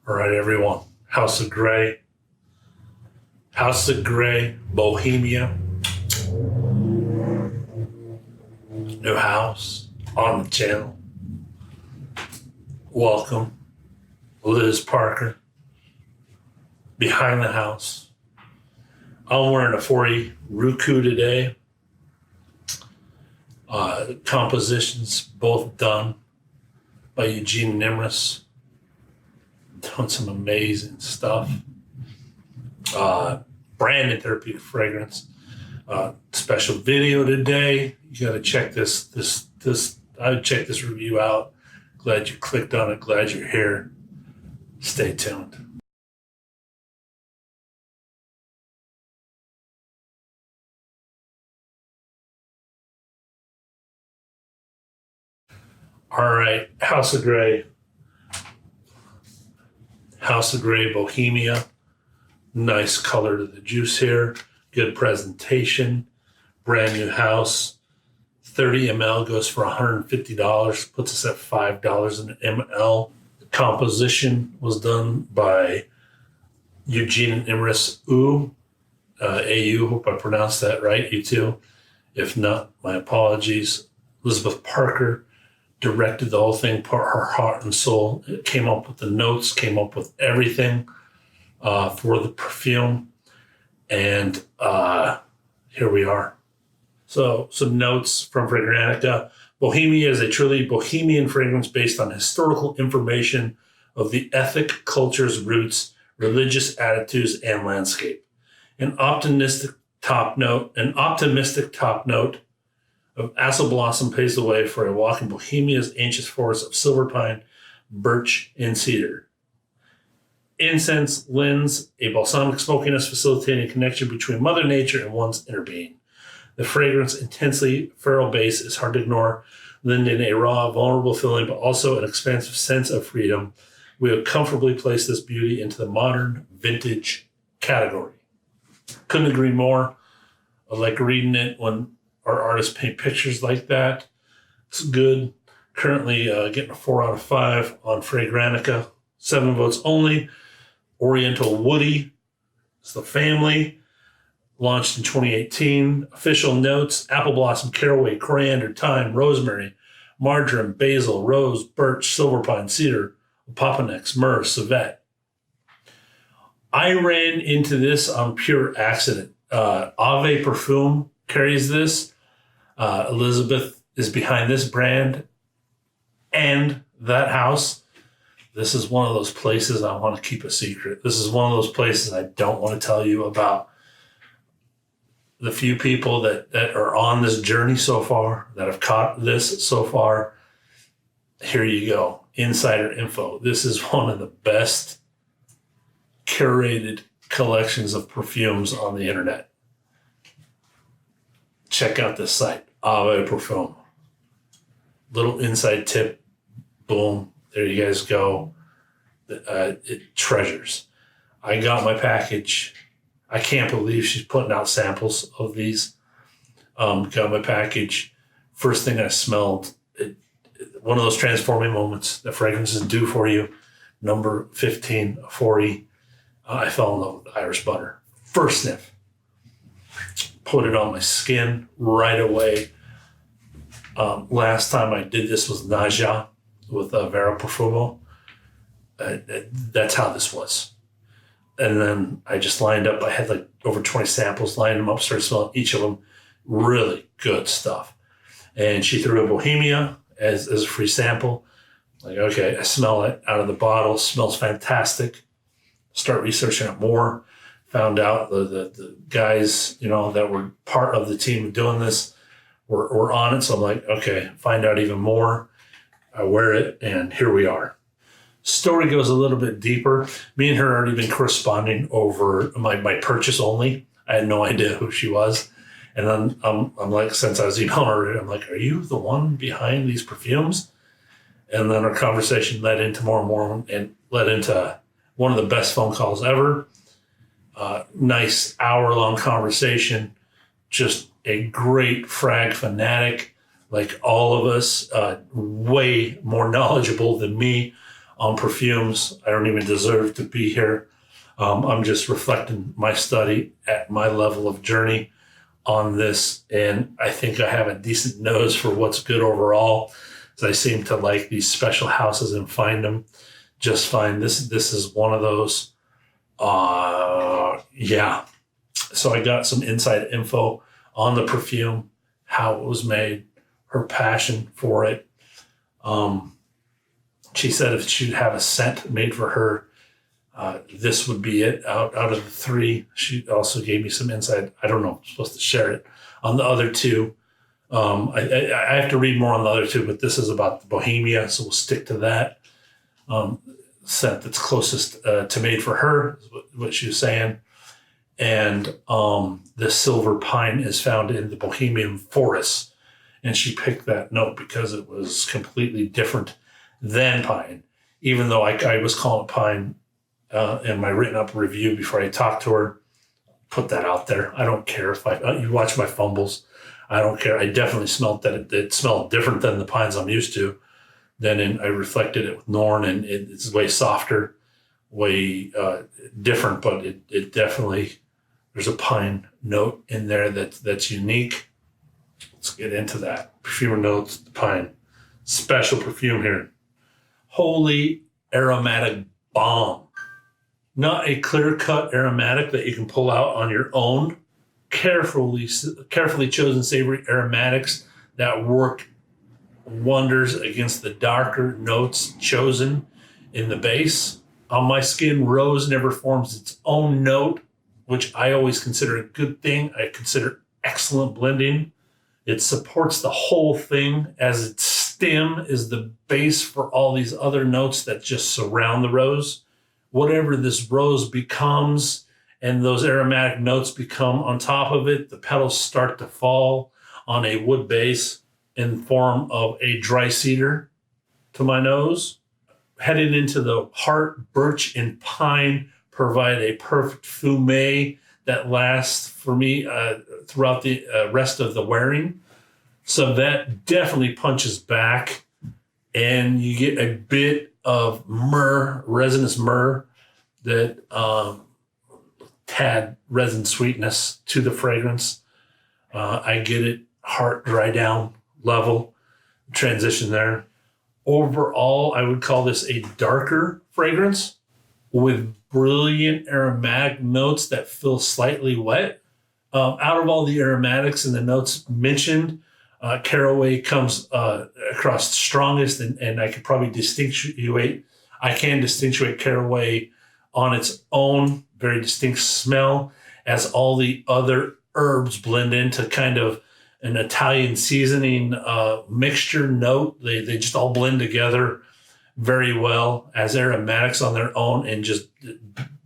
All right, everyone. House of Grey, Bohemia. New house on the channel. Welcome, Liz Parker. Behind the house. I'm wearing a 40 Roku today. Compositions both done by Eugene Nimris. Doing some amazing stuff. Brand new therapeutic fragrance. Special video today. You got to check this. I would check this review out. Glad you clicked on it. Glad you're here. Stay tuned. All right, House of Grey, Bohemia. Nice color to the juice here. Good presentation. Brand new house. 30 ml goes for $150. Puts us at $5 an ml. The composition was done by Eugene Imris AU. Hope I pronounced that right. You too. If not, my apologies. Elizabeth Parker directed the whole thing, put her heart and soul. It came up with the notes, came up with everything for the perfume. And here we are. So some notes from Fragrantica. Bohemia is a truly Bohemian fragrance based on historical information of the ethnic culture's roots, religious attitudes, and landscape. An optimistic top note of Assel blossom paves the way for a walk in Bohemia's ancient forests of silver pine, birch, and cedar. Incense lends a balsamic smokiness, facilitating a connection between Mother Nature and one's inner being. The fragrance intensely feral base is hard to ignore, lending a raw, vulnerable feeling, but also an expansive sense of freedom. We have comfortably placed this beauty into the modern vintage category. Couldn't agree more. I like reading it when our artists paint pictures like that. It's good. Currently getting a 4 out of 5 on Fragrantica. 7 votes only. Oriental Woody. It's the family. Launched in 2018. Official notes: apple blossom, caraway, coriander, thyme, rosemary, marjoram, basil, rose, birch, silver pine, cedar, opoponax, myrrh, civet. I ran into this on pure accident. Ave Perfume carries this. Elizabeth is behind this brand and that house. This is one of those places I want to keep a secret. This is one of those places I don't want to tell you about. The few people that are on this journey so far, that have caught this so far, here you go. Insider info. This is one of the best curated collections of perfumes on the internet. Check out this site, Ave Perfume. Little inside tip. Boom. There you guys go. Treasures. I got my package. I can't believe she's putting out samples of these. Got my package. First thing I smelled, one of those transforming moments that fragrances do for you. Number 15, 40. I fell in love with Irish butter. First sniff. Put it on my skin right away. Last time I did this was Naja with Vera Perfumo. That's how this was. And then I just lined up. I had like over 20 samples, lined them up, started smelling each of them. Really good stuff. And she threw a Bohemia as a free sample. Like, okay, I smell it out of the bottle. Smells fantastic. Start researching it more. Found out the guys, that were part of the team doing this were on it. So I'm like, okay, find out even more. I wear it, and here we are. Story goes a little bit deeper. Me and her had already been corresponding over my purchase only. I had no idea who she was. And then I'm like, since I was emailing her, I'm like, are you the one behind these perfumes? And then our conversation led into more and more, and led into one of the best phone calls ever. Nice hour-long conversation. Just a great frag fanatic, like all of us, way more knowledgeable than me on perfumes. I don't even deserve to be here. I'm just reflecting my study at my level of journey on this. And I think I have a decent nose for what's good overall. So I seem to like these special houses and find them just fine. This is one of those. Yeah. So I got some inside info on the perfume, how it was made, her passion for it. She said if she'd have a scent made for her, this would be it out of the three. She also gave me some insight. I don't know, I'm supposed to share it on the other two. I have to read more on the other two, but this is about the Bohemia, so we'll stick to that. Scent that's closest to made for her, is what she was saying. And the silver pine is found in the Bohemian forest. And she picked that note because it was completely different than pine, even though I was calling it pine in my written up review before I talked to her. Put that out there. I don't care if you watch my fumbles. I don't care. I definitely smelled that it smelled different than the pines I'm used to. Then I reflected it with Norn, and it's way softer, way different, but it definitely, there's a pine note in there that's unique. Let's get into that. Perfumer Notes, the pine. Special perfume here. Holy aromatic bomb. Not a clear-cut aromatic that you can pull out on your own. Carefully chosen savory aromatics that work wonders against the darker notes chosen in the base. On my skin, rose never forms its own note, which I always consider a good thing. I consider excellent blending. It supports the whole thing, as its stem is the base for all these other notes that just surround the rose. Whatever this rose becomes and those aromatic notes become on top of it, the petals start to fall on a wood base in form of a dry cedar to my nose. Heading into the heart, birch and pine provide a perfect fume that lasts for me throughout the rest of the wearing. Civet definitely punches back, and you get a bit of myrrh, resinous myrrh, that tad resin sweetness to the fragrance. I get it, heart dry down level, transition there. Overall, I would call this a darker fragrance with brilliant aromatic notes that feel slightly wet. Out of all the aromatics and the notes mentioned, caraway comes across strongest, and I could probably distinguish caraway on its own, very distinct smell, as all the other herbs blend into kind of an Italian seasoning mixture note. They just all blend together very well as aromatics on their own, and just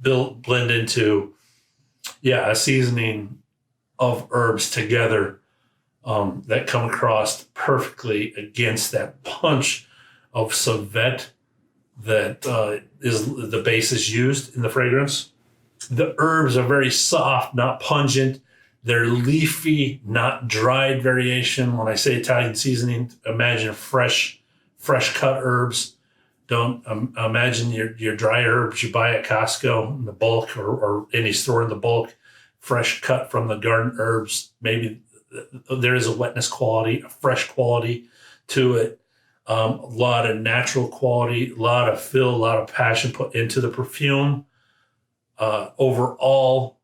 blend into, a seasoning of herbs together that come across perfectly against that punch of civet that is the base is used in the fragrance. The herbs are very soft, not pungent. They're leafy, not dried variation. When I say Italian seasoning, imagine fresh cut herbs. Don't imagine your dry herbs you buy at Costco in the bulk, or any store in the bulk, fresh cut from the garden herbs. Maybe there is a wetness quality, a fresh quality to it. A lot of natural quality, a lot of feel, a lot of passion put into the perfume. Overall,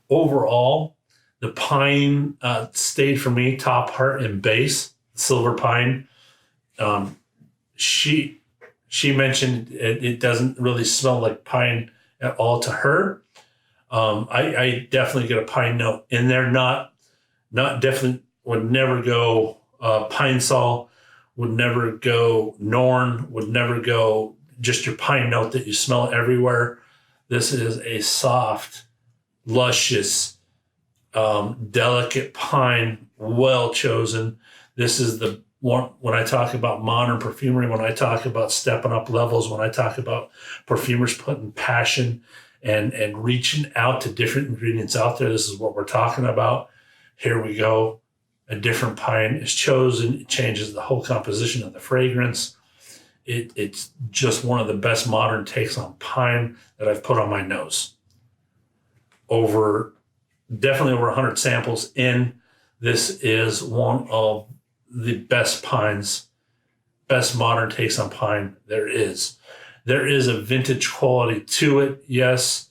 the pine stayed for me top, heart, and base. Silver pine. She mentioned it doesn't really smell like pine at all to her. I definitely get a pine note in there. Not definitely, would never go pine sol, would never go Norn, would never go just your pine note that you smell everywhere. This is a soft, luscious, delicate pine, well chosen. This is the one, when I talk about modern perfumery, when I talk about stepping up levels, when I talk about perfumers putting passion and reaching out to different ingredients out there, this is what we're talking about. Here we go. A different pine is chosen. It changes the whole composition of the fragrance. It's just one of the best modern takes on pine that I've put on my nose. Definitely over 100 samples in. This is one of the best pines, best modern takes on pine there is. There is a vintage quality to it, yes,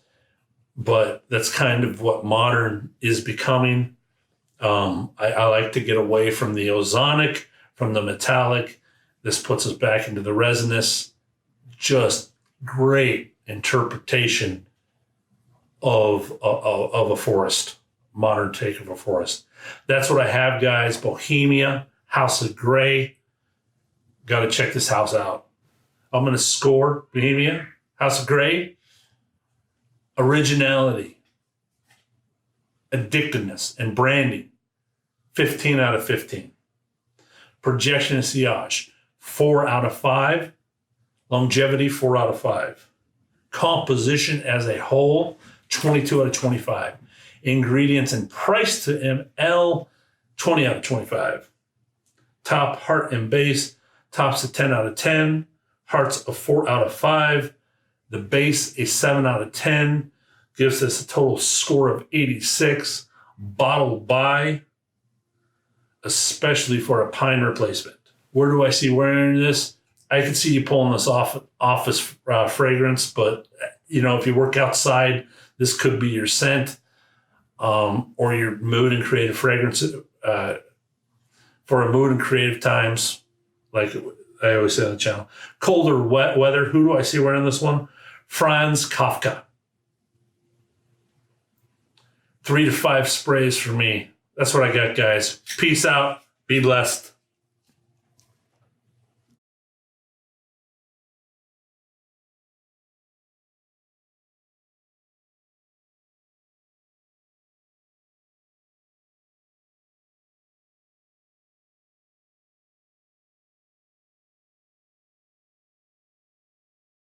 but that's kind of what modern is becoming. I like to get away from the ozonic, from the metallic. This puts us back into the resinous. Just great interpretation of a forest, modern take of a forest. That's what I have, guys. Bohemia, House of Gray. Got to check this house out. I'm going to score Bohemia, House of Gray. Originality, addictiveness, and branding. 15 out of 15. Projection and sillage, 4 out of 5. Longevity, 4 out of 5. Composition as a whole, 22 out of 25. Ingredients and price to ml, 20 out of 25. Top, heart, and base, tops a 10 out of 10. Hearts a 4 out of 5. The base a 7 out of 10. Gives us a total score of 86. Bottle by, especially for a pine replacement. Where do I see wearing this? I can see you pulling this off office fragrance, but if you work outside, this could be your scent or your mood and creative fragrance for a mood and creative times, like I always say on the channel. Cold or wet weather. Who do I see wearing this one? Franz Kafka. 3 to 5 sprays for me. That's what I got, guys. Peace out. Be blessed.